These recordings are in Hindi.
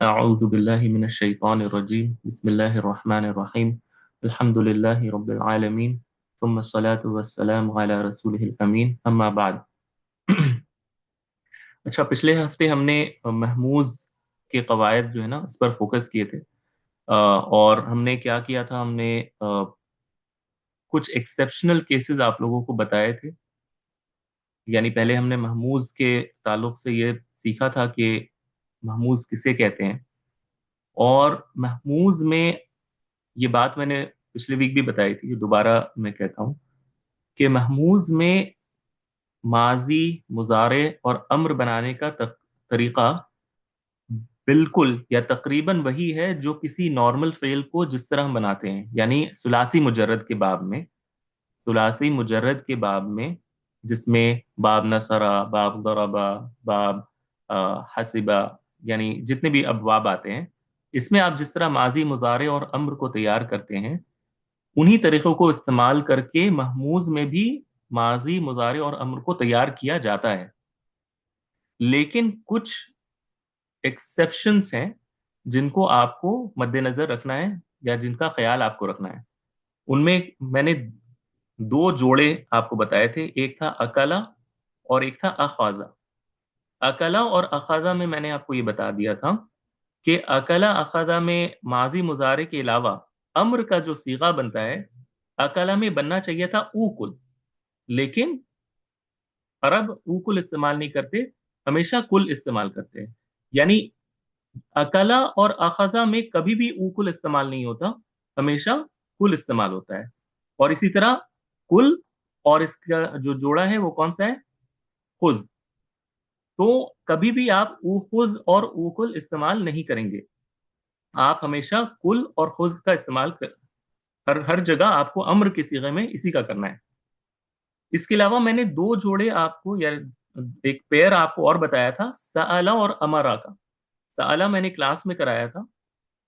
अऊज़ु बिल्लाहि मिनश शैतानिर रजीम बिस्मिल्लाहिर रहमानिर रहीम अल्हम्दुलिल्लाहि रब्बिल आलमीन सुम्मा अस्सलातु वस्सलामु अला रसूलिहिल अमीन अम्मा बाद। अच्छा, पिछले हफ्ते हमने महमूज के कवायद जो है ना इस पर फोकस किए थे। और हमने क्या किया था, हमने कुछ एक्सेप्शनल केसेस आप लोगों को बताए थे। यानी पहले हमने महमूज के ताल्लुक से ये सीखा था कि महमूज किसे कहते हैं, और महमूज में ये बात मैंने पिछले वीक भी बताई थी, ये दोबारा मैं कहता हूँ कि महमूज में माजी, मुजारे और अम्र बनाने का तरीका बिल्कुल या तकरीबन वही है जो किसी नॉर्मल फेल को जिस तरह हम बनाते हैं। यानी सुलासी मुजर्रद के बाब में, सुलासी मुजर्रद के बाब में जिसमें बाब नसरा, बाब दरबा, बाब हसिबा, यानी जितने भी अबवाब आते हैं, इसमें आप जिस तरह माजी, मुजारे और अम्र को तैयार करते हैं, उन्हीं तरीकों को इस्तेमाल करके महमूज में भी माजी, मुजारे और अम्र को तैयार किया जाता है। लेकिन कुछ एक्सेप्शंस हैं जिनको आपको मद्देनजर रखना है या जिनका ख्याल आपको रखना है। उनमें मैंने दो जोड़े आपको बताए थे, एक था अकला और एक था अखाजा। अकला और अखाजा में मैंने आपको ये बता दिया था कि अकला अखाजा में माजी, मुजारे के अलावा अम्र का जो सीगा बनता है, अकला में बनना चाहिए था ऊकुल, लेकिन अरब ऊकुल इस्तेमाल नहीं करते, हमेशा कुल इस्तेमाल करते हैं। यानी अकला और अखजा में कभी भी ऊकुल इस्तेमाल नहीं होता, हमेशा कुल इस्तेमाल होता है। और इसी तरह कुल और इसका जो जोड़ा है वो कौन सा है, खुज। तो कभी भी आप खुज और ऊकुल इस्तेमाल नहीं करेंगे, आप हमेशा कुल और खुज का इस्तेमाल हर हर जगह आपको अम्र के सीगे में इसी का करना है। इसके अलावा मैंने दो जोड़े आपको या एक पेयर आपको और बताया था, सआला और अमरा का। सआला मैंने क्लास में कराया था,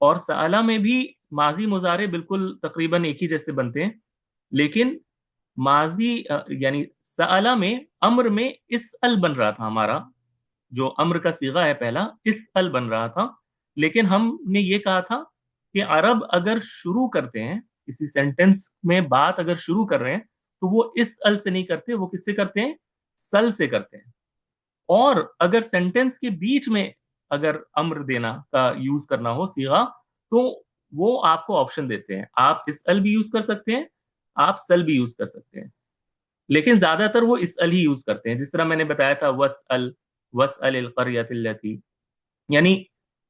और सआला में भी माजी, मुजारे बिल्कुल तकरीबन एक ही जैसे बनते हैं, लेकिन माजी यानी सआला में अम्र में इस अल बन रहा था हमारा, जो अम्र का सीगा है पहला, इस अल बन रहा था। लेकिन हमने ये कहा था कि अरब अगर शुरू करते हैं किसी सेंटेंस में, बात अगर शुरू कर रहे हैं, तो वो इस अल से नहीं करते, वो किससे करते हैं, सल से करते हैं। और अगर सेंटेंस के बीच में अगर अम्र देना का यूज करना हो सीगा, तो वो आपको ऑप्शन देते हैं, आप इस अल भी यूज कर सकते हैं, आप सल भी यूज कर सकते हैं। लेकिन ज्यादातर वो इस अल ही यूज करते हैं, जिस तरह मैंने बताया था, वस अल क़रियतिल्लती। यानी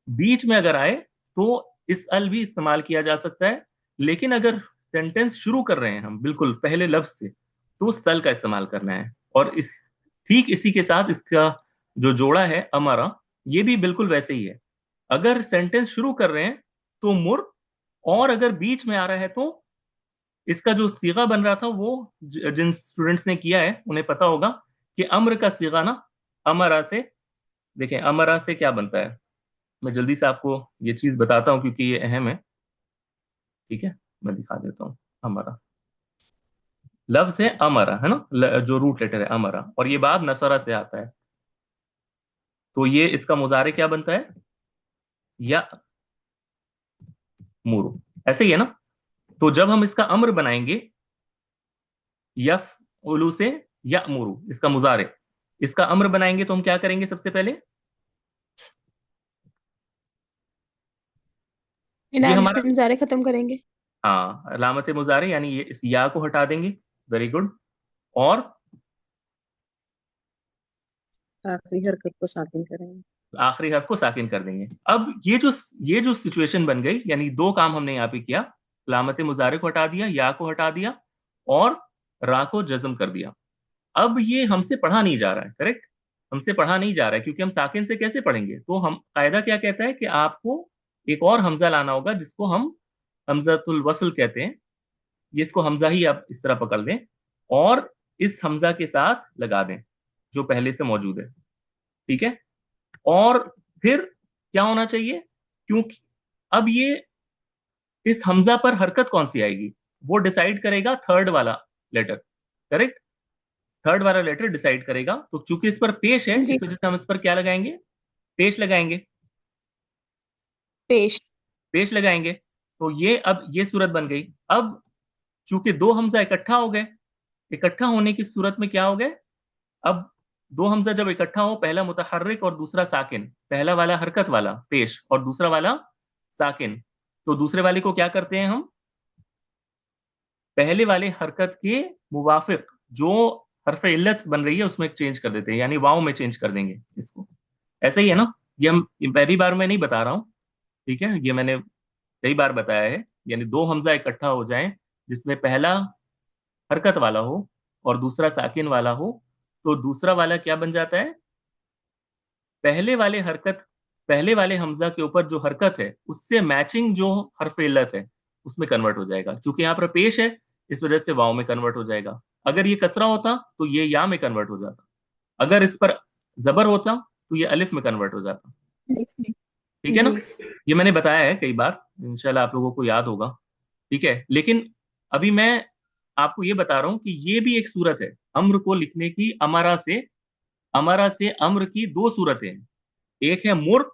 बीच में अगर आए तो इस अल भी इस्तेमाल किया जा सकता है, लेकिन अगर सेंटेंस शुरू कर रहे हैं हम बिल्कुल पहले लफ्ज से, तो सल का इस्तेमाल करना है। और इस ठीक इसी के साथ इसका जो जोड़ा है अमारा, ये भी बिल्कुल वैसे ही है। अगर सेंटेंस शुरू कर रहे हैं तो मुर, और अगर बीच में आ रहा है तो इसका जो सीगा बन रहा था वो जिन स्टूडेंट्स ने किया है उन्हें पता होगा कि अम्र का सीगा ना अमरा से, देखें अमरा से क्या बनता है। मैं जल्दी से आपको ये चीज बताता हूँ क्योंकि ये अहम है। ठीक है, मैं दिखा देता हूँ। अमरा लफ्ज है, अमरा है ना, जो रूट लेटर है अमरा, और ये बाब नसरा से आता है। तो ये इसका मुजारे क्या बनता है, या मुरु, ऐसे ही है ना। तो जब हम इसका अम्र बनाएंगे, यफ उलू से या मुरु, इसका मुजारे, इसका अम्र बनाएंगे तो हम क्या करेंगे सबसे पहले, ये इलामत हमारा, मुजारे खत्म करेंगे। हाँ, अलामत मुजारे, यानी ये इस या को हटा देंगे। Very good. और आखिरी हरकत को साकिन करेंगे। आखिरी हर्फ को साकिन कर देंगे। अब ये जो सिचुएशन बन गई, यानी दो काम हमने यहाँ पे किया, अलामत मुजारे को हटा दिया, या को हटा दिया, और रा को जज्म कर दिया। अब ये हमसे पढ़ा नहीं जा रहा है, करेक्ट, हमसे पढ़ा नहीं जा रहा है, क्योंकि हम साकिन से कैसे पढ़ेंगे। तो हम कायदा क्या कहता है कि आपको एक और हमजा लाना होगा, जिसको हम हमजातुल वसल कहते हैं। ये इसको हमजा ही आप इस तरह पकड़ लें, और इस हमजा के साथ लगा दें जो पहले से मौजूद है। ठीक है। और फिर क्या होना चाहिए, क्योंकि अब ये इस हमजा पर हरकत कौन सी आएगी वो डिसाइड करेगा थर्ड वाला लेटर, करेक्ट, थर्ड वाला लेटर डिसाइड करेगा। तो चूंकि इस पर पेश है, जी। इस वजह से हम इस पर क्या लगाएंगे, पेश लगाएंगे। पेश। पेश लगाएंगे। तो ये अब ये सूरत बन गई। अब चूंकि दो हमजा इकट्ठा हो गए, इकट्ठा होने की सूरत में क्या हो गए? अब दो हमजा जब इकट्ठा हो, पहला मुतहर्रिक और दूसरा साकिन, पहला वाला हरकत वाला पेश और दूसरा वाला साकिन, तो दूसरे वाले को क्या करते हैं हम? पहले वाले हरकत के मुवाफिक जो हरफ इल्लत बन रही है उसमें चेंज कर देते हैं, यानी वाव में चेंज कर देंगे इसको। ऐसा ही है ना? ये पहली बार मैं नहीं बता रहा हूँ, ठीक है, ये मैंने कई बार बताया है। यानी दो हमजा इकट्ठा हो जाएं जिसमें पहला हरकत वाला हो और दूसरा साकिन वाला हो, तो दूसरा वाला क्या बन जाता है? पहले वाले हरकत, पहले वाले हमजा के ऊपर जो हरकत है उससे मैचिंग जो हरफ इल्लत है उसमें कन्वर्ट हो जाएगा। चूंकि यहाँ पर पेश है इस वजह से वाव में कन्वर्ट हो जाएगा। अगर ये कसरा होता तो ये या में कन्वर्ट हो जाता। अगर इस पर जबर होता तो ये अलिफ में कन्वर्ट हो जाता। ठीक है ना? जी। ये मैंने बताया है कई बार, इंशाल्लाह आप लोगों को याद होगा। ठीक है, लेकिन अभी मैं आपको ये बता रहा हूं कि ये भी एक सूरत है अम्र को लिखने की। अमरा से अम्र की दो सूरतें हैं। एक है मुर,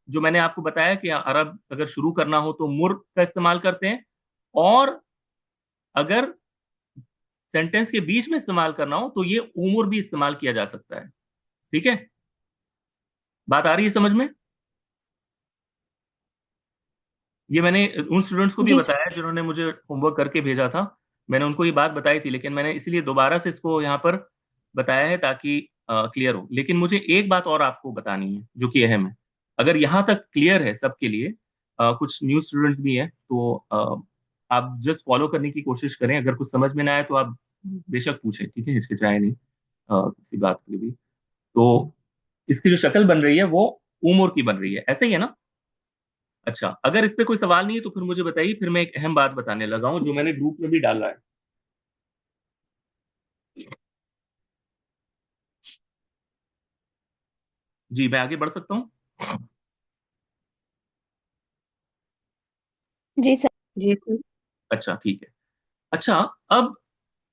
जो मैंने आपको बताया कि अरब अगर शुरू करना हो तो मुर का इस्तेमाल करते हैं, और अगर सेंटेंस के बीच में इस्तेमाल करना हो तो ये उमुर भी इस्तेमाल किया जा सकता है। ठीक है, बात आ रही है समझ में? ये मैंने उन स्टूडेंट्स को भी जी सर। बताया जिन्होंने मुझे होमवर्क करके भेजा था। मैंने उनको ये बात बताई थी, लेकिन मैंने इसलिए दोबारा से इसको यहाँ पर बताया है ताकि क्लियर हो। लेकिन मुझे एक बात और आपको बतानी है जो कि अहम है। अगर यहाँ तक क्लियर है सबके लिए, कुछ न्यू स्टूडेंट्स भी हैं, तो आप जस्ट फॉलो करने की कोशिश करें। अगर कुछ समझ में ना आए तो आप बेशक पूछें, ठीक है, हिचकिचाए नहीं किसी बात के लिए भी। तो इसकी जो शक्ल बन रही है वो उमर की बन रही है, ऐसे ही है ना? अच्छा, अगर इस पे कोई सवाल नहीं है तो फिर मुझे बताइए, फिर मैं एक अहम बात बताने लगा हूं जो मैंने ग्रुप में भी डाला है। जी, मैं आगे बढ़ सकता हूँ? जी सर। जी कोई। अच्छा, ठीक है। अच्छा, अब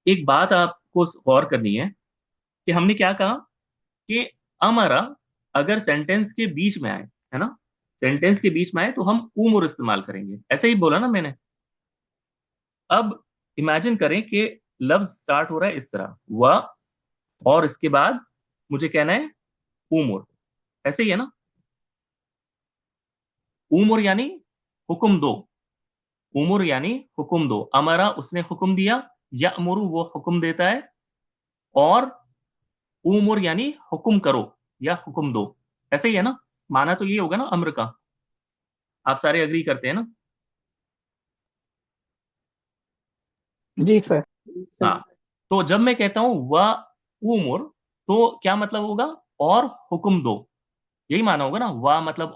एक बात आपको गौर करनी है कि हमने क्या कहा कि अमरा अगर सेंटेंस के बीच में आए, है ना, सेंटेंस के बीच में आए तो हम उम्र इस्तेमाल करेंगे, ऐसे ही बोला ना मैंने। अब इमेजिन करें कि लफ्ज स्टार्ट हो रहा है इस तरह, व, और इसके बाद मुझे कहना है उम्र, ऐसे ही है ना? उम्र यानी हुक्म दो, उमर यानी हुक्म दो। अमरा उसने हुक्म दिया, या अमरू वो हुक्म देता है, और उमर यानी हुक्म करो या हुक्म दो, ऐसे ही है ना? माना तो ये होगा ना अम्र का। आप सारे अग्री करते हैं ना? जी सर। हाँ। तो जब मैं कहता हूं व उमर, तो क्या मतलब होगा? और हुक्म दो, यही माना होगा ना। व मतलब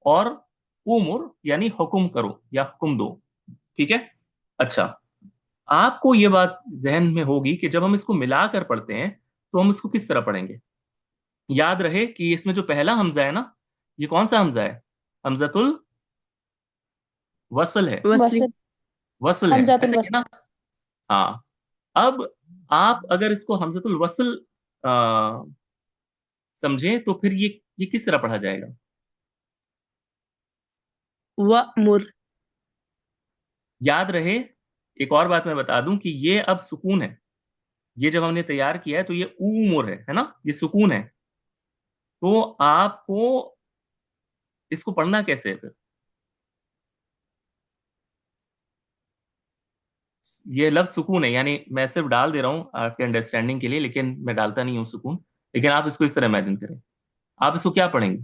और उमर यानी हुक्म करो या हुक्म दो। ठीक है। अच्छा, आपको ये बात जहन में होगी कि जब हम इसको मिलाकर पढ़ते हैं तो हम इसको किस तरह पढ़ेंगे। याद रहे कि इसमें जो पहला हमजा है ना, ये कौन सा हमजा है? हमजतुल वसल है। वसली। वसल है, ऐसे हमजातुल ही है वसल। ना? हाँ। अब आप अगर इसको हमजतुल वसल आ, समझें तो फिर ये किस तरह पढ़ा जाएगा? व मुर। याद रहे, एक और बात मैं बता दूं कि ये अब सुकून है। ये जब हमने तैयार किया है तो ये उमर है ना, ये सुकून है। तो आपको इसको पढ़ना कैसे है फिर? ये लफ्ज सुकून है, यानी मैं सिर्फ डाल दे रहा हूं आपके अंडरस्टैंडिंग के लिए, लेकिन मैं डालता नहीं हूं सुकून। लेकिन आप इसको इस तरह इमेजिन करें। आप इसको क्या पढ़ेंगे?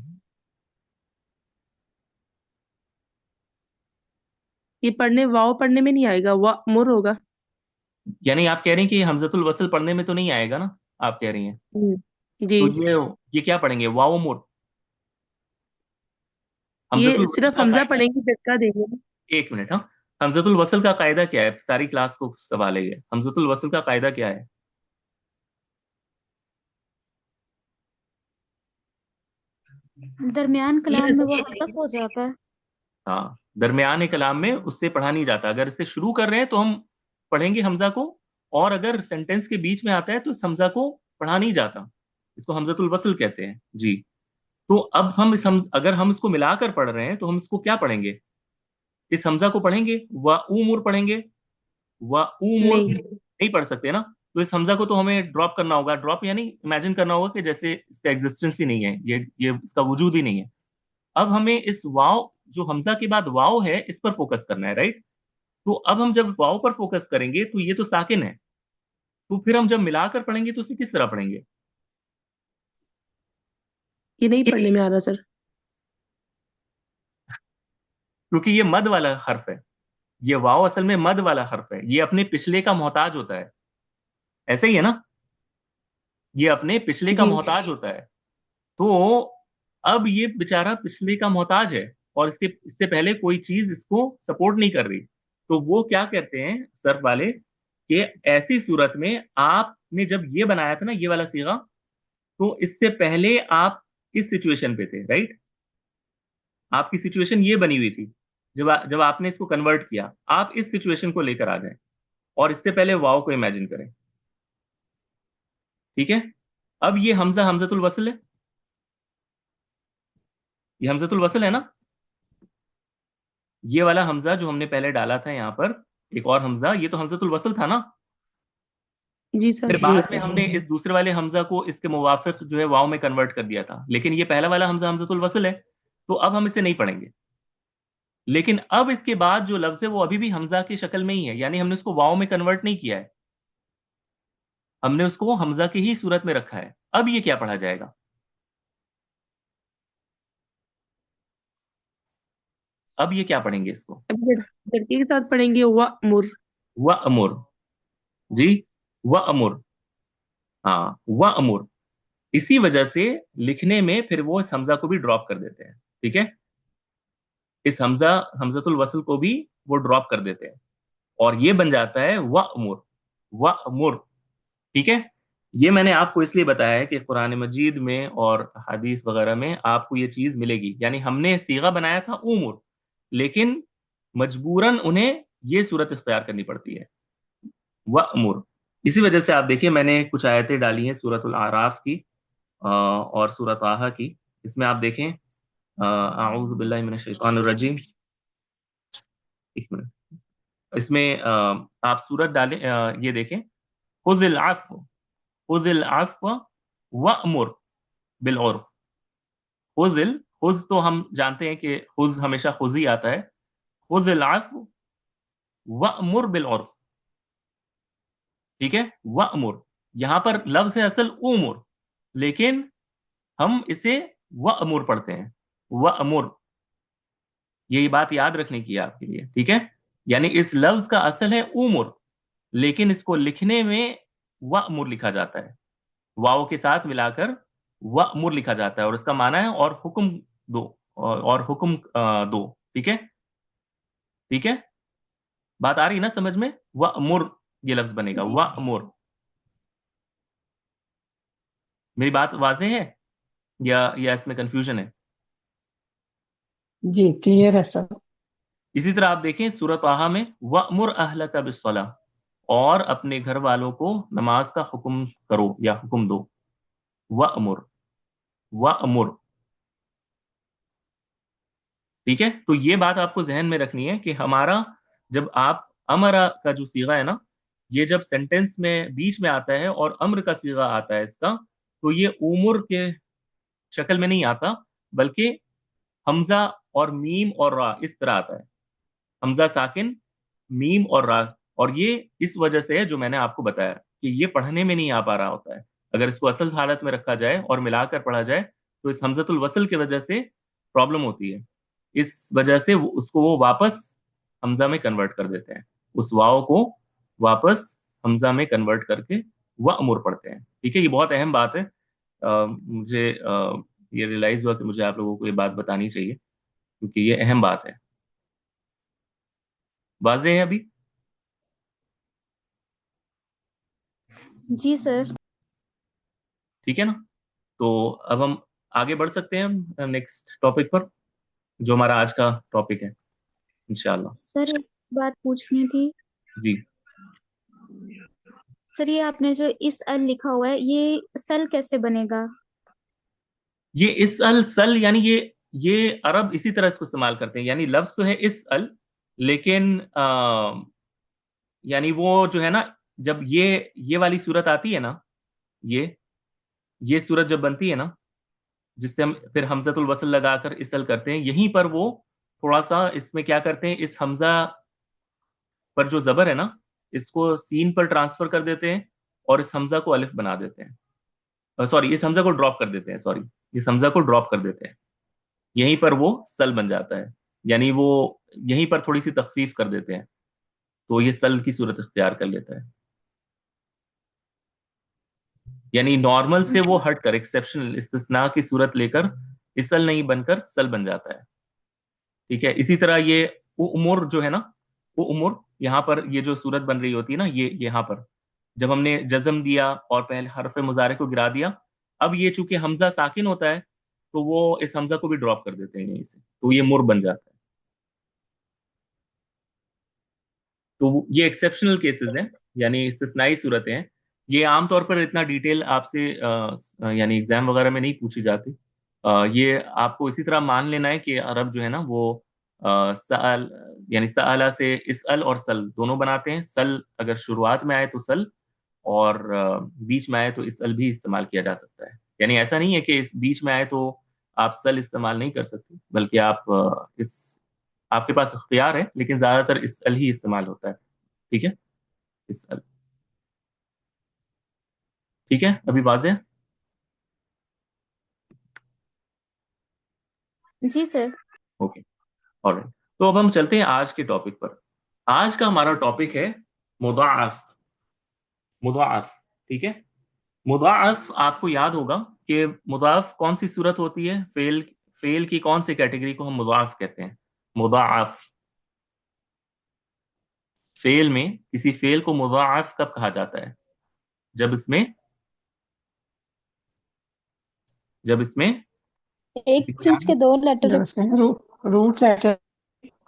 ये पढ़ने वाव पढ़ने में नहीं आएगा, व मुर होगा। यानी आप कह रही हैं कि हमजतुल वसल पढ़ने में तो नहीं आएगा ना, आप कह रही हैं। जी। तो ये क्या पढ़ेंगे? वाओ मोर। हमजतुल ये वसल सिर्फ का हमजा कायदा, पढ़ेंगे, झटका देंगे ना। एक मिनट, हाँ। हमजतुल वसल का कायदा क्या है? सारी क्लास को सवाल है ये, हमजतुल वसल का कायदा क्या है? दरमियान ये कलाम में वो हज़फ हो जाता है। हाँ, दरमियान कलाम में उससे पढ़ा नहीं जाता। अगर इससे शुरू कर रहे हैं तो हम पढ़ेंगे हमजा को, और अगर सेंटेंस के बीच में आता है तो इस हमजा को पढ़ा नहीं जाता। इसको हमजतुल वसल कहते हैं जी। तो अब अगर हम इसको मिलाकर पढ़ रहे हैं तो हम इसको क्या पढ़ेंगे? इस हमजा को पढ़ेंगे, व उमूर पढ़ेंगे, व उमूर नहीं। नहीं पढ़ सकते ना। तो इस हमजा को तो हमें ड्रॉप करना होगा। ड्रॉप यानी इमेजिन करना होगा कि जैसे इसका एग्जिस्टेंस ही नहीं है, ये इसका वजूद ही नहीं है। अब हमें इस वाव, जो हमजा के बाद वाव है, इस पर फोकस करना है, राइट? तो अब हम जब वाव पर फोकस करेंगे तो ये तो साकिन है, तो फिर हम जब मिलाकर पढ़ेंगे तो उसे किस तरह पढ़ेंगे? ये नहीं पढ़ने में आ रहा सर। क्योंकि ये मद वाला हर्फ है। ये वाव असल में मद वाला हर्फ है, ये अपने पिछले का मोहताज होता है। ऐसे ही है ना? ये अपने पिछले का जी। मोहताज होता है। तो अब ये बेचारा पिछले का मोहताज है, और इससे पहले कोई चीज इसको सपोर्ट नहीं कर रही। तो वो क्या कहते हैं सर्फ वाले, कि ऐसी सूरत में आपने जब ये बनाया था ना, ये वाला सीगा, तो इससे पहले आप इस सिचुएशन पे थे, राइट? आपकी सिचुएशन ये बनी हुई थी। जब आपने इसको कन्वर्ट किया, आप इस सिचुएशन को लेकर आ जाएं और इससे पहले वाव को इमेजिन करें। ठीक है? अब ये हमजा हमजतुल वसल है। ये हमजतुल वसल है ना? ये वाला हमजा जो हमने पहले डाला था यहां पर, एक और हमजा, ये तो हमजतुल वसल था ना। जी फिर सर। बाद में हमने इस दूसरे वाले हमजा को इसके मुवाफिक जो है वाव में कन्वर्ट कर दिया था, लेकिन ये पहला वाला हमजा हमजतुल वसल है, तो अब हम इसे नहीं पढ़ेंगे। लेकिन अब इसके बाद जो लफ्ज है वो अभी भी हमजा की शक्ल में ही है, यानी हमने उसको वाव में कन्वर्ट नहीं किया है, हमने उसको हमजा की ही सूरत में रखा है। अब ये क्या पढ़ा जाएगा? अब ये क्या पढ़ेंगे इसको? अभी लड़के के साथ पढ़ेंगे मुर। व अमुर। जी, व अमुर। हाँ, व अमुर। इसी वजह से लिखने में फिर वो इस हमजा को भी ड्रॉप कर देते हैं। ठीक है? इस हमजतुल वसल को भी वो ड्रॉप कर देते हैं, और ये बन जाता है व अमुर। व अमुर। ठीक है? ये मैंने आपको इसलिए बताया है कि कुरान मजीद में और हदीस वगैरह में आपको ये चीज मिलेगी। यानी हमने सीगा बनाया था उमुर, लेकिन मजबूरन उन्हें ये सूरत इख्तियार करनी पड़ती है, व अमुर। इसी वजह से आप देखिए, मैंने कुछ आयतें डाली हैं सूरतुल आराफ की और सूरत आहा की। इसमें आप देखें, आऊज़ु बिल्लाहि मिनश शैतानिर रजीम। एक मिनट। इसमें आप सूरत डालें, ये देखें, खुज़िल अफ़्व, खुज़िल अफ़्व वअमुर बिल उर्फ। खुज़ तो हम जानते हैं कि खुज़ हमेशा खुज़ ही आता है। खुज़िल अफ़्व वअमुर बिल उर्फ। ठीक है? वअमुर, यहां पर लफ्ज है असल उमुर, लेकिन हम इसे वअमुर पढ़ते हैं। वअमुर, ये बात याद रखने की है आपके लिए। ठीक है? यानी इस लफ्ज का असल है उमुर, लेकिन इसको लिखने में वअमुर लिखा जाता है, वाव के साथ मिलाकर वअमुर लिखा जाता है, और इसका माना है और हुक्म दो, और हुक्म दो। ठीक है? ठीक है? बात आ रही ना समझ में? वअमुर ये लफ्ज बनेगा, जी वअमुर। मेरी बात वाज़ेह है या इसमें कंफ्यूजन है? जी क्लियर है सर। इसी तरह आप देखें सूरत आहा में, वअमुर अहलका बिस्सलाह, और अपने घर वालों को नमाज का हुक्म करो या हुक्म दो। वअमुर, वअमुर। ठीक है? तो ये बात आपको जहन में रखनी है कि हमारा, जब आप अमरा का जो सीगा है ना, ये जब सेंटेंस में बीच में आता है और अम्र का सीगा आता है इसका, तो ये उमुर के शक्ल में नहीं आता, बल्कि हमजा और मीम और रा इस तरह आता है। हमजा साकिन, मीम और रा। और ये इस वजह से है जो मैंने आपको बताया, कि ये पढ़ने में नहीं आ पा रहा होता है। अगर इसको असल हालत में रखा जाए और मिलाकर पढ़ा जाए, तो इस हमजतुल वसल की वजह से प्रॉब्लम होती है। इस वजह से उसको वो वापस हमजा में कन्वर्ट कर देते हैं, उस वाव को वापस हमजा में कन्वर्ट करके वह अमूर पढ़ते हैं। ठीक है? ये बहुत अहम बात है। मुझे ये रियलाइज हुआ कि मुझे आप लोगों को ये बात बतानी चाहिए, क्योंकि ये अहम बात है। वाज़ेह है अभी? जी सर। ठीक है ना? तो अब हम आगे बढ़ सकते हैं नेक्स्ट टॉपिक पर, जो हमारा आज का टॉपिक है इंशाल्लाह। सर एक बात पूछनी थी। जी। सर ये आपने जो इस अल लिखा हुआ है, ये सल कैसे बनेगा? ये इस अल सल, यानी ये अरब इसी तरह इसको इस्तेमाल करते हैं, यानी लफ्ज तो है इस अल, लेकिन यानी वो जो है ना, जब ये वाली सूरत आती है ना, ये सूरत जब बनती है ना, जिससे हम फिर हमजतुल वसल लगाकर इसल करते हैं, यहीं पर वो थोड़ा सा इसमें क्या करते हैं, इस हमजा पर जो जबर है ना, इसको सीन पर ट्रांसफर कर देते हैं और इस हमजा को अलिफ बना देते हैं, सॉरी इस हमजा को ड्रॉप कर देते हैं, सॉरी इस हमजा को ड्रॉप कर देते हैं, यहीं पर वो सल बन जाता है, यानी वो यहीं पर थोड़ी सी तखफीफ कर देते हैं, तो ये सल की सूरत इख्तियार कर लेता है। यानी नॉर्मल से वो हटकर एक्सेप्शनल इस्तिस्ना की सूरत लेकर इसल नहीं बनकर सल बन जाता है। ठीक है, इसी तरह ये वो उमर जो है ना, वो उमर यहाँ पर ये जो सूरत बन रही होती है ना, ये यहाँ पर जब हमने जज्म दिया और पहले हरफ मुजारे को गिरा दिया, अब ये चूंकि हमजा साकिन होता है तो वो इस हमजा को भी ड्रॉप कर देते हैं यहीं से, तो ये मुर बन जाता है। तो ये एक्सेप्शनल केसेस हैं, यानी इस्तिस्नाई सूरतें हैं। ये आमतौर पर इतना डिटेल आपसे यानी एग्जाम वगैरह में नहीं पूछी जाती। ये आपको इसी तरह मान लेना है कि अरब जो है ना वो सअल, यानी सअला से इसअल और सल दोनों बनाते हैं। सल अगर शुरुआत में आए तो सल, और बीच में आए तो इसअल भी इस्तेमाल किया जा सकता है। यानी ऐसा नहीं है कि इस बीच में आए तो आप सल इस्तेमाल नहीं कर सकते, बल्कि आप इस आपके पास इख्तियार है, लेकिन ज्यादातर इसअल ही इस्तेमाल होता है। ठीक है, इसअल। ठीक है, अभी वाज़ेह है? जी सर। Okay, alright. तो अब हम चलते हैं आज के टॉपिक पर। आज का हमारा टॉपिक है मुदाअफ। मुदाअफ, ठीक है। मुदाअफ आपको याद होगा कि मुदाअफ कौन सी सूरत होती है, फेल फेल की कौन सी कैटेगरी को हम मुदाअफ कहते हैं। मुदाअफ, फेल में किसी फेल को मुदाअफ कब कहा जाता है? जब इसमें जब इसमें एक किसी को चीज याद के है? दो लेटर। जब इसमें रूट लेटर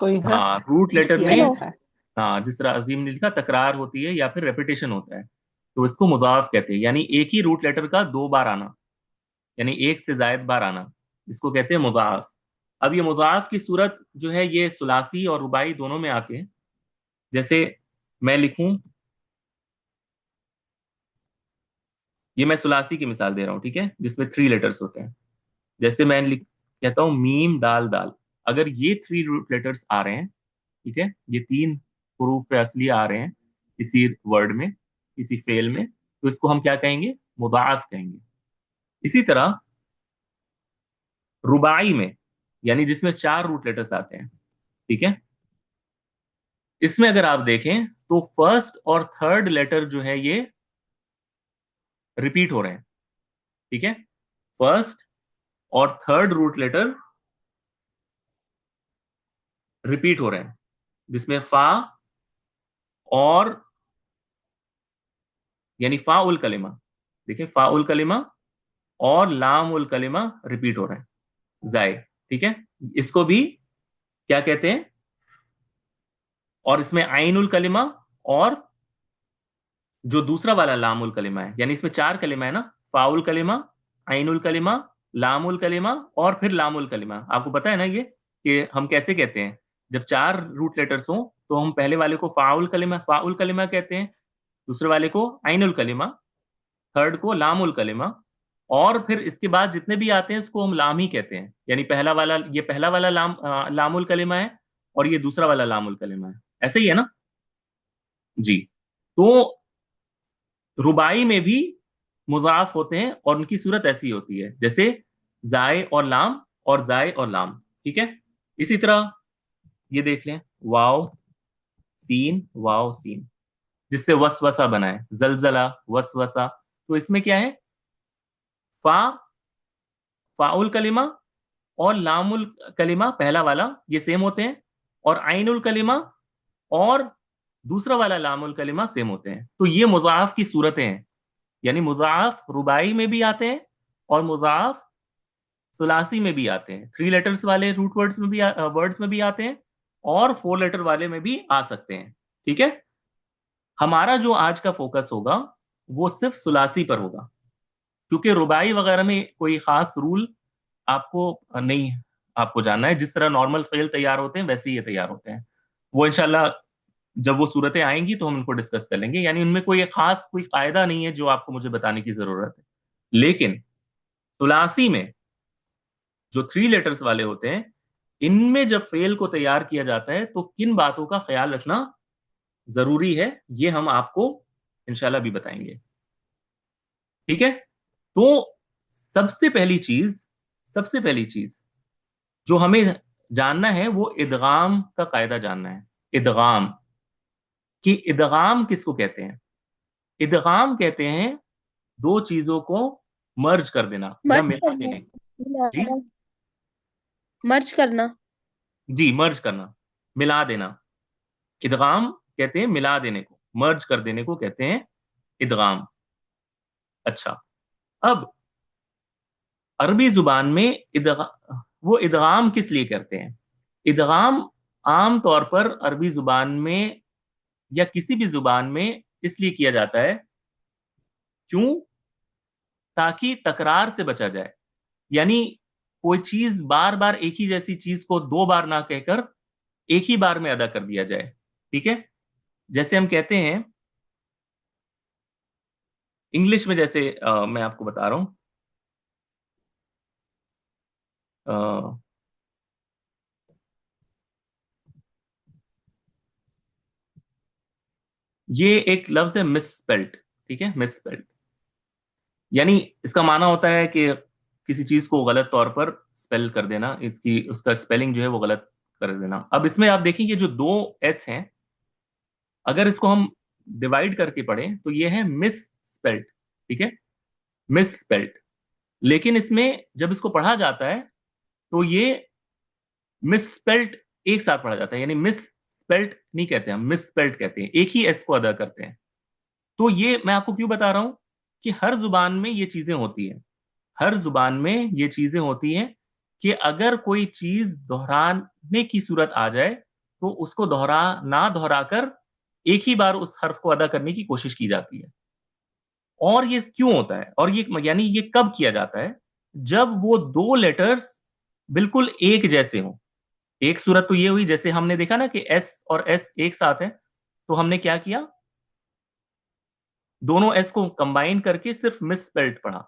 कोई है, हाँ, रूट लेटर किया में, जाता है। हाँ जिस तरह अजीम ने लिखा, तकरार होती है या फिर रेपिटेशन होता है, तो इसको मुदाफ कहते हैं। यानी एक ही रूट लेटर का दो बार आना, यानी एक से जायद बार आना, इसको कहते हैं मुदाफ। अब ये मुदाफ की सूरत जो है ये सुलासी और रुबाई दोनों में आते हैं। जैसे मैं लिखूं, ये मैं सुलासी की मिसाल दे रहा हूं, ठीक है, जिसमें थ्री लेटर्स होते हैं। जैसे मैं लिख कहता हूं मीम दाल दाल, अगर ये थ्री रूट लेटर्स आ रहे हैं, ठीक है, ये तीन हरूफ असली आ रहे हैं किसी वर्ड में, किसी फेल में, तो इसको हम क्या कहेंगे? मुदाफ कहेंगे। इसी तरह रुबाई में, यानी जिसमें चार रूट लेटर्स आते हैं, ठीक है, इसमें अगर आप देखें तो फर्स्ट और थर्ड लेटर जो है ये रिपीट हो रहे हैं। ठीक है, फर्स्ट और थर्ड रूट लेटर रिपीट हो रहे हैं, जिसमें फा और, यानी फा उल कलिमा, देखिए फा उल कलिमा और लाम उल कलिमा रिपीट हो रहे हैं, जाए। ठीक है, इसको भी क्या कहते हैं? और इसमें आइनुल कलिमा और जो दूसरा वाला लामुल कलिमा है, यानी इसमें चार कलिमा है ना, फाउल कलिमा, आइनुल कलिमा, लामुल कलिमा और फिर लामुल कलिमा। आपको पता है ना ये कि हम कैसे कहते हैं? जब चार रूट लेटर्स हो तो हम पहले वाले को फाउल कलिमा कहते हैं, दूसरे वाले को आइनुल कलिमा, थर्ड को लामुल कलिमा, और फिर इसके बाद जितने भी आते हैं उसको हम लाम ही कहते हैं। यानी पहला वाला, ये पहला वाला लामुल कलिमा है और ये दूसरा वाला लामुल कलिमा है, ऐसे ही है ना जी। तो रुबाई में भी मुजाफ होते हैं और उनकी सूरत ऐसी होती है जैसे जाए और लाम, और जाए और लाम। ठीक है, इसी तरह ये देख लें, वाव सीन, जिससे वसवसा बना है, जलजला, वसवसा। तो इसमें क्या है? फा फाउल कलिमा और लामुल कलिमा पहला वाला ये सेम होते हैं, और आइनुल कलिमा और दूसरा वाला लामुल कलिमा सेम होते हैं। तो ये मुजाफ की सूरतें हैं, यानी मुजाफ रुबाई में भी आते हैं और मुजाफ सुलासी में भी आते हैं। थ्री लेटर्स वाले रूट वर्ड्स में भी आते हैं और फोर लेटर वाले में भी आ सकते हैं। ठीक है, हमारा जो आज का फोकस होगा वो सिर्फ सुलासी पर होगा, क्योंकि रुबाई वगैरह में कोई खास रूल आपको नहीं, आपको जानना है जिस तरह नॉर्मल फेल तैयार होते हैं वैसे ही ये तैयार होते हैं। वो इंशाल्लाह जब वो सूरतें आएंगी तो हम उनको डिस्कस कर लेंगे। यानी उनमें कोई खास कोई कायदा नहीं है जो आपको मुझे बताने की जरूरत है। लेकिन तुलासी में जो 3 लेटर्स वाले होते हैं, इनमें जब फेल को तैयार किया जाता है तो किन बातों का ख्याल रखना जरूरी है, ये हम आपको इंशाल्लाह भी बताएंगे। ठीक है। तो सबसे पहली चीज सबसे पहली चीज जो हमें जानना है वो इदगाम का कायदा जानना है। इदगाम, कि इदगाम किसको कहते हैं? इदगाम कहते हैं दो चीजों को मर्ज कर देना या मर्ज मिला करना, देने। जी, मर्ज करना। जी, मर्ज करना, मिला देना। इदगाम कहते हैं मिला देने को, मर्ज कर देने को कहते हैं इदगाम। अच्छा, अब अरबी जुबान में वो इदगाम किस लिए करते हैं? इदगाम आम तौर पर अरबी जुबान में या किसी भी जुबान में इसलिए किया जाता है, क्यों? ताकि तकरार से बचा जाए। यानी कोई चीज बार बार एक ही जैसी चीज को 2 बार ना कहकर एक ही बार में अदा कर दिया जाए। ठीक है। जैसे हम कहते हैं इंग्लिश में, जैसे मैं आपको बता रहा हूं, अ, ये एक लफ्ज है मिसस्पेल्ट। ठीक है, मिसस्पेल्ट यानी इसका माना होता है कि किसी चीज को गलत तौर पर स्पेल कर देना, इसकी उसका स्पेलिंग जो है वो गलत कर देना। अब इसमें आप देखेंगे जो 2 S हैं, अगर इसको हम डिवाइड करके पढ़ें तो ये है मिस स्पेल्ट। ठीक है, मिस स्पेल्ट। लेकिन इसमें जब इसको पढ़ा जाता है तो ये मिस स्पेल्ट एक साथ पढ़ा जाता है, यानी मिस स्पेल्ट नहीं कहते, हम मिस स्पेल्ट कहते हैं, एक ही एस को अदा करते हैं। तो ये मैं आपको क्यों बता रहा हूं कि हर जुबान में ये चीजें होती हैं। हर जुबान में ये चीजें होती हैं कि अगर कोई चीज दोहराने की सूरत आ जाए तो उसको दोहरा कर एक ही बार उस हर्फ को अदा करने की कोशिश की जाती है। और ये क्यों होता है, और ये यानी ये कब किया जाता है? जब वो 2 लेटर्स बिल्कुल एक जैसे हों। एक सूरत तो ये हुई, जैसे हमने देखा ना कि एस और एस एक साथ है, तो हमने क्या किया, दोनों एस को कंबाइन करके सिर्फ मिस स्पेल्ट पढ़ा।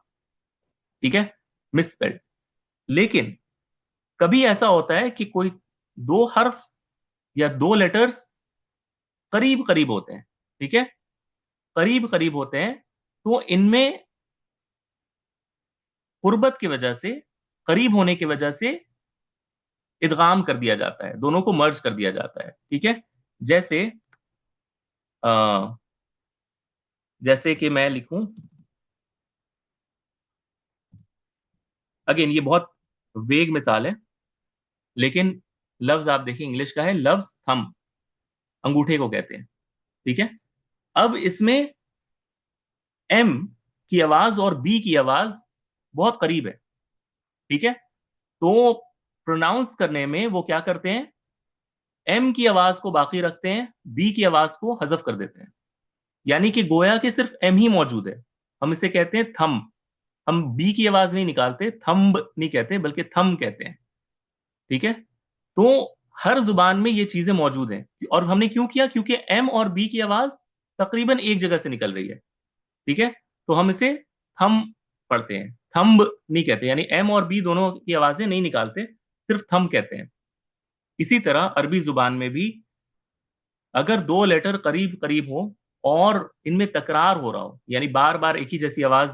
ठीक है, मिस स्पेल्ट। लेकिन कभी ऐसा होता है कि कोई 2 हर्फ या 2 लेटर्स करीब करीब होते हैं। ठीक है, करीब करीब होते हैं, तो इनमें कुर्बत की वजह से, करीब होने की वजह से इदगाम कर दिया जाता है, दोनों को मर्ज कर दिया जाता है। ठीक है, जैसे आ, जैसे कि मैं लिखूं, अगेन ये बहुत वेग मिसाल है, लेकिन लफ्ज आप देखिए इंग्लिश का है, लफ्ज थंब, अंगूठे को कहते हैं। ठीक है, अब इसमें एम की आवाज और बी की आवाज बहुत करीब है। ठीक है, तो प्रोनाउंस करने में वो क्या करते हैं, एम की आवाज को बाकी रखते हैं, बी की आवाज को हजफ कर देते हैं। यानी कि गोया कि सिर्फ एम ही मौजूद है। हम इसे कहते हैं थम। हम बी की आवाज नहीं निकालते, थंब नहीं कहते बल्कि थम कहते हैं। ठीक है, तो हर जुबान में ये चीजें मौजूद हैं। और हमने क्यों किया? क्योंकि एम और बी की आवाज तकरीबन एक जगह से निकल रही है। ठीक है, तो हम इसे थम पढ़ते हैं, थंब नहीं कहते। यानी एम और बी दोनों की आवाजें नहीं निकालते, सिर्फ थम कहते हैं। इसी तरह अरबी जुबान में भी अगर 2 लेटर करीब करीब हो और इनमें तकरार हो रहा हो, यानी बार बार एक ही जैसी आवाज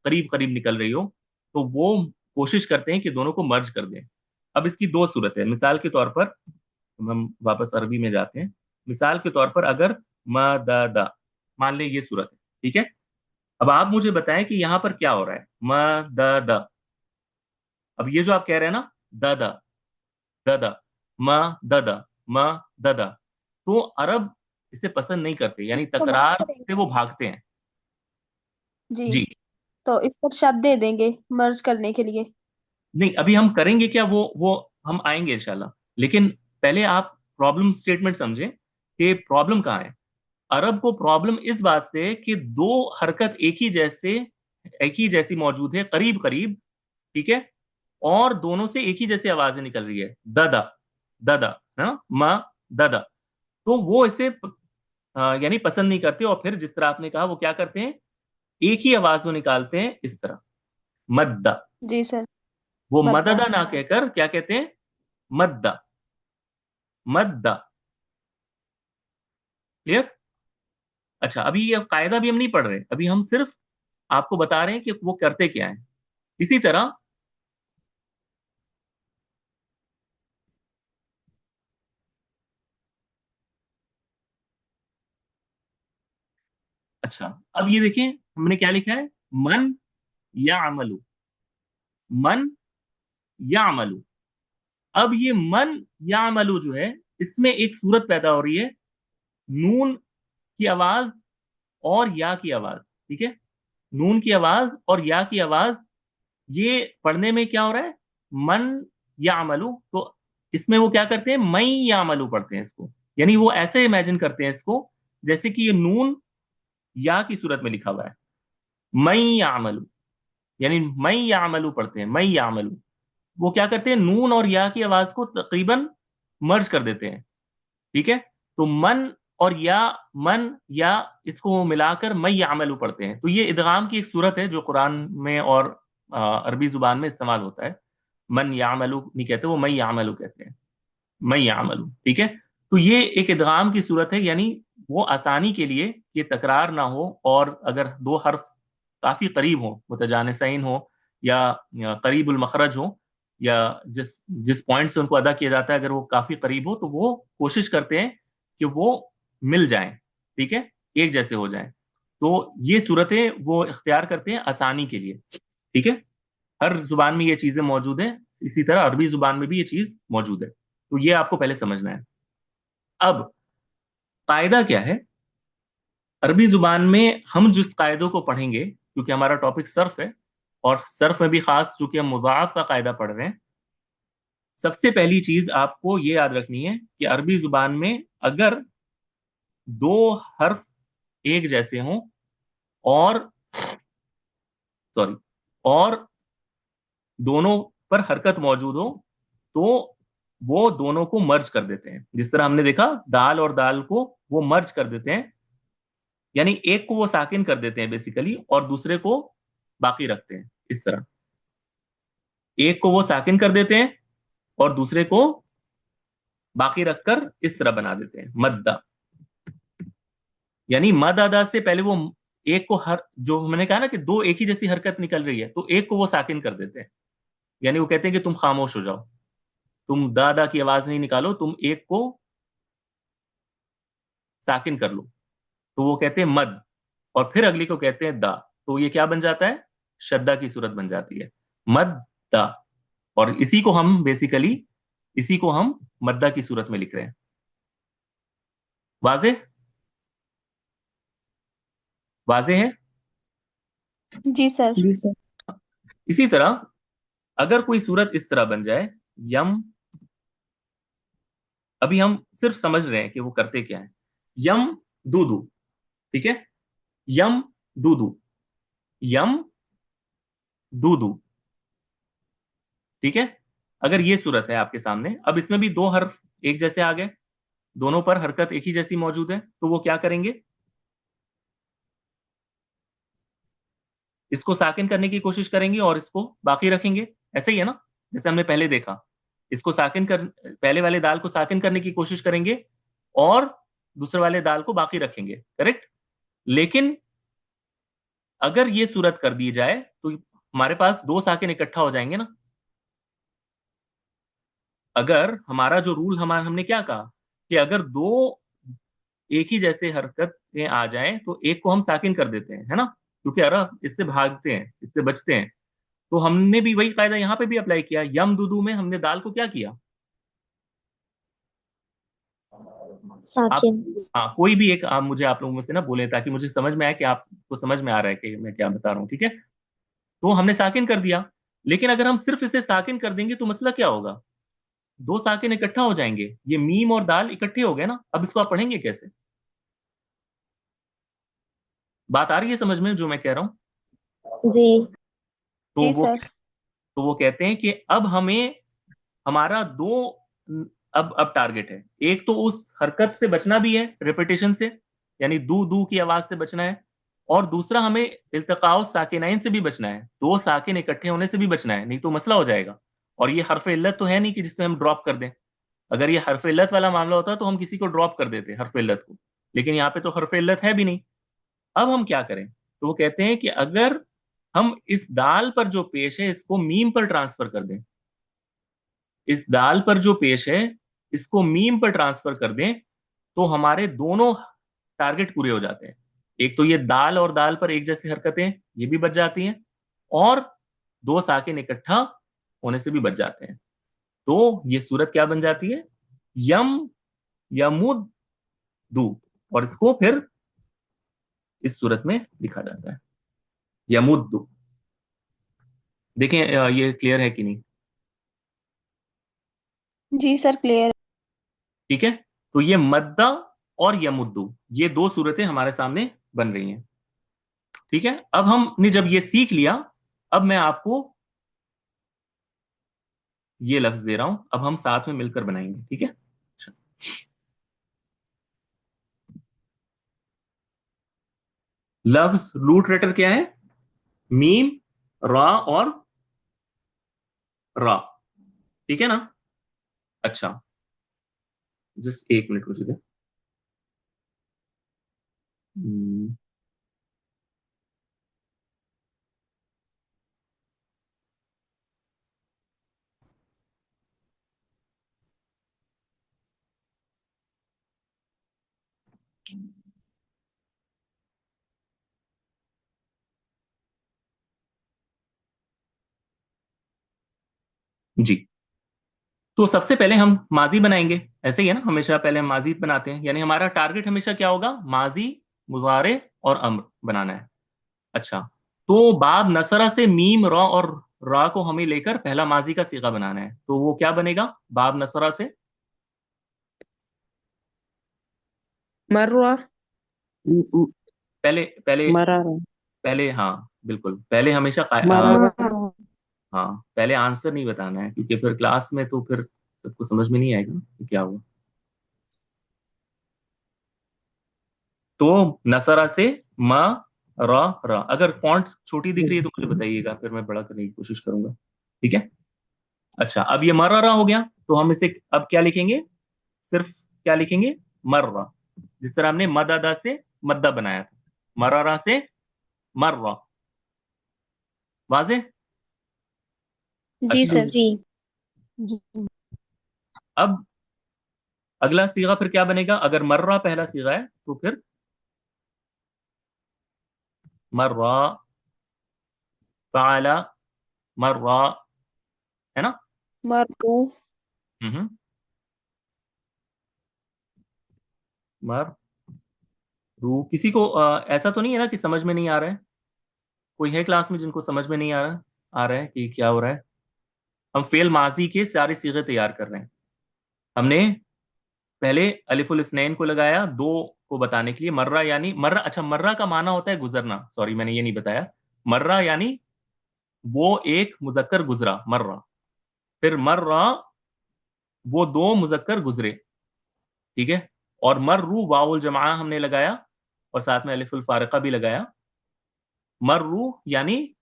करीब करीब निकल रही हो, तो वो कोशिश करते हैं कि दोनों को मर्ज कर दें। अब इसकी 2 सूरत है। मिसाल के तौर पर हम वापस अरबी में जाते हैं। मिसाल के तौर पर अगर म द द, मान लें ये सूरत है। ठीक है, अब आप मुझे बताएं कि यहां पर क्या हो रहा है। म द द, अब ये जो आप कह रहे हैं ना, द द द द, म द द, म द द, तो अरब इसे पसंद नहीं करते, यानी इसको मर्ज तकरार से करेंगे वो भागते हैं। जी। जी, तो इस पर शब्द दे देंगे मर्ज करने के लिए। नहीं अभी हम करेंगे क्या, वो हम आएंगे इंशाल्लाह। लेकिन पहले आप प्रॉब्लम स्टेटमेंट समझें कि प्रॉब्लम कहाँ है। अरब को प्रॉब्लम इस बात से कि 2 हरकत एक ही जैसी मौजूद है, करीब करीब। ठीक है, और दोनों से एक ही जैसी आवाजें निकल रही है, ददा ददा, है ना, म ददा। तो वो इसे यानी पसंद नहीं करते, और फिर जिस तरह आपने कहा वो क्या करते हैं, एक ही आवाज वो निकालते हैं इस तरह, मद्दा। जी सर। वो मद्दा। मददा ना कहकर क्या कहते हैं, मद्दा, मद्दा। क्लियर? अच्छा, अभी ये कायदा भी हम नहीं पढ़ रहे, अभी हम सिर्फ आपको बता रहे हैं कि वो करते क्या है। इसी तरह, अच्छा अब ये देखिए हमने क्या लिखा है, मन या अमलू, मन या अमलू। अब ये मन या अमलू जो है, इसमें एक सूरत पैदा हो रही है, नून की आवाज और या की आवाज। ठीक है, नून की आवाज और या की आवाज, ये पढ़ने में क्या हो रहा है, मन या अमलू। तो इसमें वो क्या करते हैं, मई या अमलू पढ़ते हैं इसको, यानी वो ऐसे इमेजिन करते हैं इसको जैसे कि ये नून या की सूरत में लिखा हुआ है, मई या अमलू, यानी मई या अमलू पढ़ते हैं, मई या अमलू। वो क्या करते हैं, नून और या की आवाज को तकरीबन मर्ज कर देते हैं। ठीक है, तो मन और या, मन या, इसको मिलाकर मई या अमलू पढ़ते हैं। तो ये इदगाम की एक सूरत है जो कुरान में और अरबी जुबान में इस्तेमाल होता है। मन या अमलू नहीं कहते, वो मई या अमलू कहते हैं, मई या अमलू। ठीक है, तो ये एक इदगाम की सूरत है, यानी वो आसानी के लिए कि तकरार ना हो, और अगर दो हर्फ काफी करीब हो, मुतजानिसैन हो, या करीबुल मखरज हो, या जिस जिस पॉइंट से उनको अदा किया जाता है अगर वो काफी करीब हो, तो वो कोशिश करते हैं कि वो मिल जाएं। ठीक है, एक जैसे हो जाएं। तो ये सूरतें वो इख्तियार करते हैं आसानी के लिए। ठीक है, हर जुबान में ये चीजें मौजूद है, इसी तरह अरबी जुबान में भी ये चीज मौजूद है। तो ये आपको पहले समझना है। अब कायदा क्या है, अरबी जुबान में हम जिस कायदों को पढ़ेंगे, क्योंकि हमारा टॉपिक सर्फ है, और सर्फ में भी खास चूंकि हम मुज़ाफ का कायदा पढ़ रहे हैं, सबसे पहली चीज आपको ये याद रखनी है कि अरबी जुबान में अगर दो हर्फ एक जैसे हों, और सॉरी, और दोनों पर हरकत मौजूद हो, तो वो दोनों को मर्ज कर देते हैं। जिस तरह हमने देखा, दाल और दाल को वो मर्ज कर देते हैं, यानी एक को वो साकिन कर देते हैं बेसिकली, और दूसरे को बाकी रखते हैं इस तरह। एक को वो साकिन कर देते हैं और दूसरे को बाकी रखकर इस तरह बना देते हैं, मद्दा। यानी मद अदा से पहले वो एक को, हर जो मैंने कहा ना कि दो एक ही जैसी हरकत निकल रही है, तो एक को वो साकिन कर देते हैं, यानी वो कहते हैं कि तुम खामोश हो जाओ, तुम दादा की आवाज नहीं निकालो, तुम एक को साकिन कर लो, तो वो कहते हैं मद। और फिर अगली को कहते हैं दा, तो ये क्या बन जाता है, शद्दा की सूरत बन जाती है, मद दा। और इसी को हम बेसिकली, इसी को हम मद्दा की सूरत में लिख रहे हैं। वाजे, वाजे है? जी सर। जी सर। इसी तरह अगर कोई सूरत इस तरह बन जाए, यम, अभी हम सिर्फ समझ रहे हैं कि वो करते क्या है, यम दूदू। ठीक है, यम दूदू, यम दूदू। ठीक है, अगर ये सूरत है आपके सामने, अब इसमें भी दो हर्फ एक जैसे आ गए, दोनों पर हरकत एक ही जैसी मौजूद है, तो वो क्या करेंगे, इसको साकिन करने की कोशिश करेंगे और इसको बाकी रखेंगे। ऐसे ही है ना, जैसे हमने पहले देखा, इसको साकिन कर, पहले वाले दाल को साकिन करने की कोशिश करेंगे और दूसरे वाले दाल को बाकी रखेंगे, करेक्ट। लेकिन अगर ये सूरत कर दी जाए तो हमारे पास दो साकिन इकट्ठा हो जाएंगे ना। अगर हमारा जो रूल, हमने क्या कहा कि अगर दो एक ही जैसे हरकतें आ जाएं तो एक को हम साकिन कर देते हैं, है ना, क्योंकि अरब इससे भागते हैं, इससे बचते हैं। तो हमने भी वही कायदा यहां पे भी अप्लाई किया, यम दुदू में हमने दाल को क्या किया, आप, साकिन। हाँ कोई भी एक आप मुझे, आप लोगों में से ना बोले, ताकि मुझे समझ में आए कि आपको समझ में आ रहा है कि मैं क्या बता रहा हूँ। ठीक है, तो हमने साकिन कर दिया। लेकिन अगर हम सिर्फ इसे साकिन कर देंगे तो मसला क्या होगा, दो साकिन इकट्ठा हो जाएंगे, ये मीम और दाल इकट्ठे हो गए ना, अब इसको आप पढ़ेंगे कैसे? बात आ रही है समझ में जो मैं कह रहा हूं? जी। तो जी वो सर। तो वो कहते हैं कि अब हमें हमारा दो अब टारगेट है। एक तो उस हरकत से बचना भी है, रिपीटेशन से, यानी दू दू की आवाज से बचना है, और दूसरा हमें इल्तिकाउ साकिनैन से भी बचना है, दो साकिन इकट्ठे होने से भी बचना है, नहीं तो मसला हो जाएगा। और ये हरफ इल्लत तो है नहीं कि जिससे हम ड्रॉप कर दें। अगर ये हरफ इल्लत वाला मामला होता तो हम किसी को ड्रॉप कर देते हरफ इल्लत को, लेकिन यहाँ पे तो हरफ इल्लत है भी नहीं। अब हम क्या करें? तो वो कहते हैं कि अगर हम इस दाल पर जो पेश है इसको मीम पर ट्रांसफर कर दें, इस दाल पर जो पेश है इसको मीम पर ट्रांसफर कर दें, तो हमारे दोनों टारगेट पूरे हो जाते हैं। एक तो ये दाल और दाल पर एक जैसी हरकतें ये भी बच जाती हैं, और दो साकिन इकट्ठा होने से भी बच जाते हैं। तो ये सूरत क्या बन जाती है? यम यमुद दू, और इसको फिर इस सूरत में लिखा जाता है यमुद्दू। देखें ये क्लियर है कि नहीं? जी सर क्लियर। ठीक है, तो ये मद्दा और यमुद्दू, ये दो सूरतें हमारे सामने बन रही हैं। ठीक है, अब हमने जब ये सीख लिया, अब मैं आपको ये लफ्ज दे रहा हूं, अब हम साथ में मिलकर बनाएंगे। ठीक है, अच्छा। लफ्ज रूट लेटर क्या है? मीम, रा और रा। ठीक है ना? अच्छा, जस्ट एक मिनट मुझे दे। हम्म, जी, तो सबसे पहले हम माजी बनाएंगे। ऐसे ही है ना, हमेशा पहले हम माजी बनाते हैं, यानी हमारा टारगेट हमेशा क्या होगा? माजी, मुजारे और अम्र बनाना है। अच्छा, तो बाब नसरा से मीम रा और रा को हमें लेकर पहला माजी का सीगा बनाना है, तो वो क्या बनेगा बाब नसरा से? मरवा। म- पहले पहले मरारा। पहले हाँ, बिल्कुल पहले हमेशा मरारा। हाँ, पहले आंसर नहीं बताना है, क्योंकि फिर क्लास में तो फिर सबको समझ में नहीं आएगा कि क्या हुआ। तो नसरा से म र र। अगर फॉन्ट छोटी दिख रही है तो मुझे बताइएगा, फिर मैं बड़ा करने की कोशिश करूंगा। ठीक है, अच्छा, अब ये मर्रा हो गया, तो हम इसे अब क्या लिखेंगे? सिर्फ क्या लिखेंगे? मर्रा, जिस तरह हमने मदादा से मद्दा बनाया था, मर्रा से मर्रा। वाजे? जी अच्छा, सर। जी। अब अगला सीगा फिर क्या बनेगा? अगर मर्रा पहला सीगा है तो फिर मर्रा, फ़अला, मर्रा, है ना? मरकू। हम्म, मर रू। किसी को ऐसा तो नहीं है ना कि समझ में नहीं आ रहा है? कोई है क्लास में जिनको समझ में नहीं आ रहा है कि क्या हो रहा है? हम फेल माजी के सारे सीगे तैयार कर रहे हैं। हमने पहले अलिफुल इस्नैन को लगाया दो को बताने के लिए, मर्रा यानी मर्रा। अच्छा, मर्रा का माना होता है गुजरना, सॉरी मैंने ये नहीं बताया। मर्रा यानी वो एक मुजक्कर गुजरा, मर्रा। फिर मर्रा, वो दो मुजक्कर गुजरे। ठीक है, और मर्रू वाउल जमा हमने लगाया, और साथ में अलिफुल फारिका भी लगाया। मर्रू यानी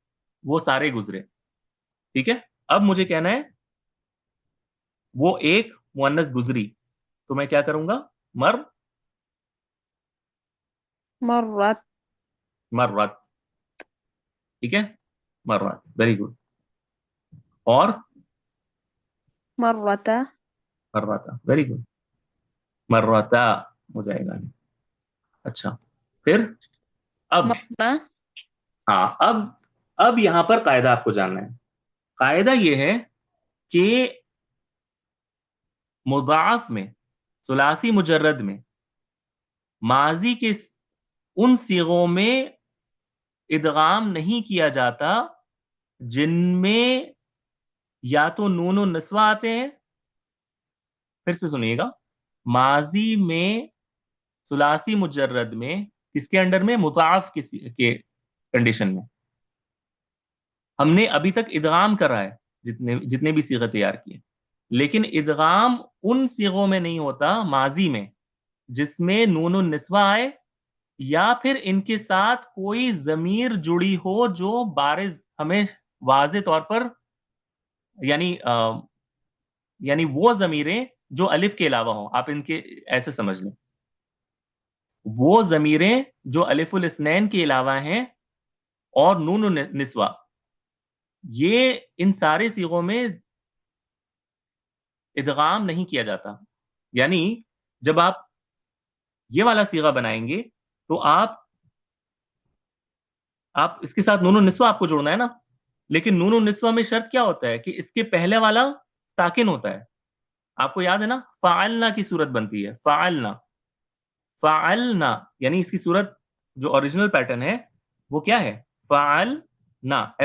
वो सारे गुजरे। ठीक है, अब मुझे कहना है वो एक मुअन्नस गुजरी, तो मैं क्या करूंगा? मर मर्रत। मर्रत। ठीक है, मर्रत, वेरी गुड। और मर्रता। मर्रता, वेरी गुड। मर्रता हो जाएगा। अच्छा, फिर अब मर्रा। हाँ, अब यहां पर कायदा आपको जानना है। कायदा यह है कि मुदाफ में, सुलासी मुजर्रद में, माजी के उन सीगों में इदगाम नहीं किया जाता जिनमें या तो नून नस्वा आते हैं। फिर से सुनिएगा, माजी में, सुलासी मुजर्रद में, किसके अंडर में? मुताफ के कंडीशन में हमने अभी तक इदगाम करा है, जितने जितने भी सीगे तैयार किए। लेकिन इदगाम उन सीगों में नहीं होता माजी में जिसमें नून निस्वा आए या फिर इनके साथ कोई जमीर जुड़ी हो जो बारिज हमें वाज़े तौर पर, यानी यानी वो जमीरें जो अलिफ के अलावा हो, आप इनके ऐसे समझ लें, वो जमीरें जो अलिफुल इस्नैन के अलावा हैं और नून निस्वा, ये इन सारे सीगों में इदगाम नहीं किया जाता। यानी जब आप ये वाला सीगा बनाएंगे तो आप इसके साथ नून निस्वा आपको जोड़ना है ना, लेकिन नून निस्वा में शर्त क्या होता है कि इसके पहले वाला साकिन होता है। आपको याद है ना, फाअलना की सूरत बनती है, फाअलना, फाअलना, यानी इसकी सूरत जो ओरिजिनल पैटर्न है वो क्या है, फाअलना।